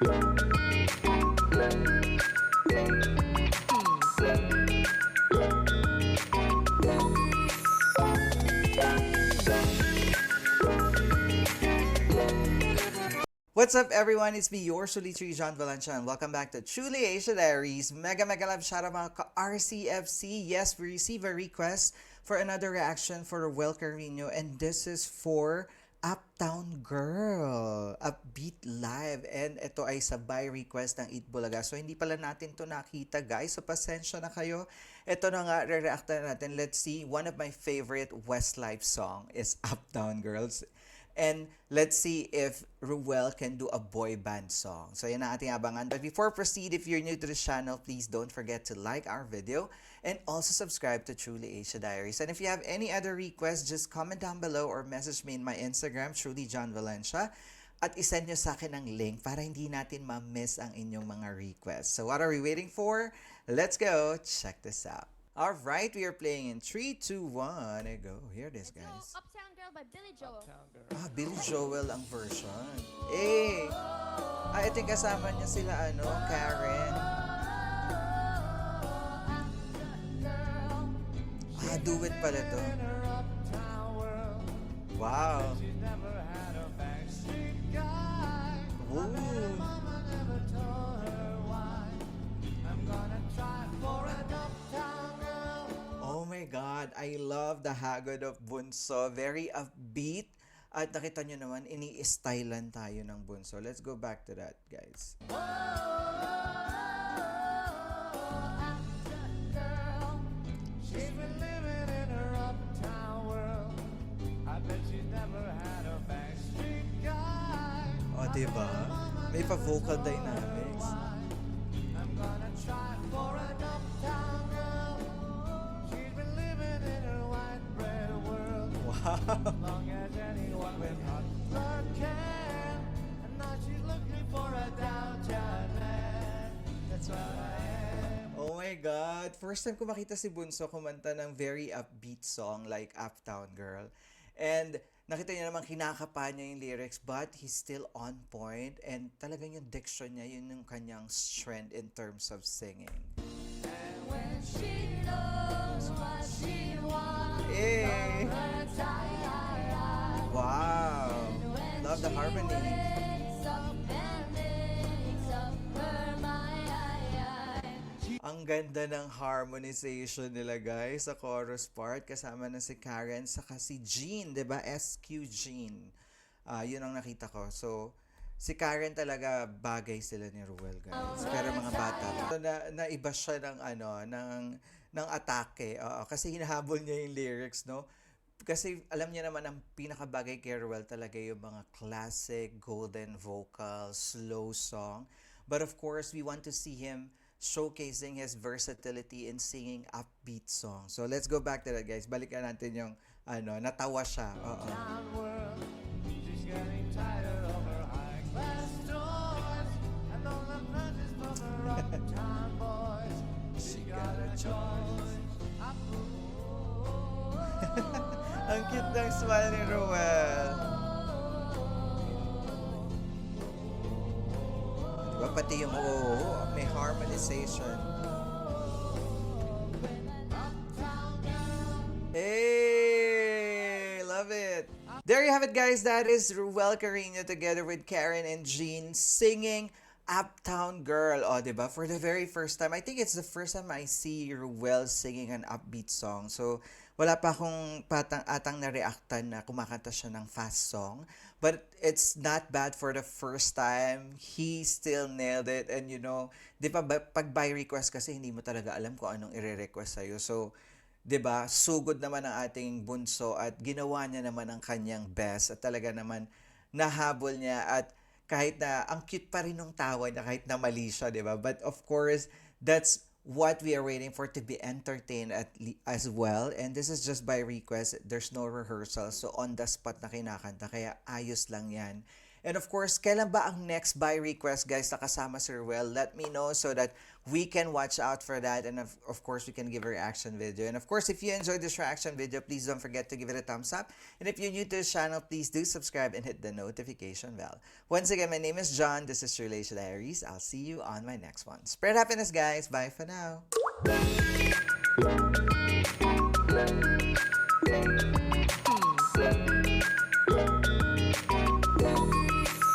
What's up, everyone? It's me, your Sulitri John Valencia, and welcome back to Truly Asia Diaries. Mega love shout out mga ka-RCFC. Yes, we receive a request for another reaction for Ruel Carino, and this is for Uptown Girl, Upbeat Live. And ito ay sabay request ng Eat Bulaga. So hindi pala natin to nakita, guys. So pasensya na kayo. Ito na nga, re-react na natin. Let's see, one of my favorite Westlife song is Uptown Girls. And let's see if Ruel can do a boy band song. So yan ang ating abangan. But before proceed, if you're new to the channel, please don't forget to like our video and also subscribe to Truly Asia Diaries. And if you have any other requests, just comment down below or message me in my Instagram, Truly John Valencia. At isend nyo sa akin ang link para hindi natin ma-miss ang inyong mga requests. So what are we waiting for? Let's go check this out. Alright, we are playing in 3, 2, 1, and go. Here it is, guys. Uptown Girl by Billy Joel. Ah, Billy Joel ang version. Eh! Ito yung kasama niya sila, Karen. Duet pala to. Wow. Ooh. Oh my God, I love the hagod of Bunso. Very upbeat. At nakita nyo naman, ini-stylan tayo ng Bunso. Let's go back to that, guys. Oh, diba? May pa-vocal dynamics. Long as anyone with hot blood can. And now she's looking for a downtown man. That's what I am. Oh my God. First time ko makita si Bunso kumanta ng very upbeat song like Uptown Girl. And nakita niyo naman kinakapa niya yung lyrics, but he's still on point. And talagang yung diction niya, yun yung kanyang strength in terms of singing. And when she knows what she wants. Eh. Wow! Love the harmony. Ang ganda ng harmonization nila, guys, sa chorus part. Kasama na si Karen, saka si Jean, diba? SQ Jean. Yun ang nakita ko. So, si Karen talaga bagay sila ni Ruel, guys. Pero mga bata pa. So, naiba siya ng atake. Kasi hinahabol niya yung lyrics, no? Kasi alam niya naman ang pinakabagay kay Ruel talaga yung mga classic, golden vocal, slow song. But of course, we want to see him showcasing his versatility in singing upbeat songs. So let's go back to that, guys. Balikan natin yung natawa siya. Ang cute ng smile ni Ruel. Diba? Pati yung may harmonization. Hey! Love it! There you have it, guys. That is Ruel Carino together with Karen and Jean singing Uptown Girl. Oh, diba? For the very first time. I think it's the first time I see Ruel singing an upbeat song. So, wala pa akong atang na-reactan na kumakanta siya ng fast song. But it's not bad for the first time. He still nailed it. And di ba, pag by request kasi hindi mo talaga alam kung anong i-request sa'yo. So, di ba, sugod naman ang ating Bunso at ginawa niya naman ang kanyang best. At talaga naman, nahabol niya at kahit na, ang cute pa rin ng tawa niya kahit na mali siya, di ba? But of course, that's what we are waiting for, to be entertained as well. And this is just by request. There's no rehearsal. So on the spot na kinakanta. Kaya ayos lang yan. And of course, kailan ba ang next buy request, guys, na kasama si Ruel? Let me know so that we can watch out for that. And of course, we can give a reaction video. And of course, if you enjoyed this reaction video, please don't forget to give it a thumbs up. And if you're new to this channel, please do subscribe and hit the notification bell. Once again, my name is John. This is True Asia Diaries. I'll see you on my next one. Spread happiness, guys. Bye for now.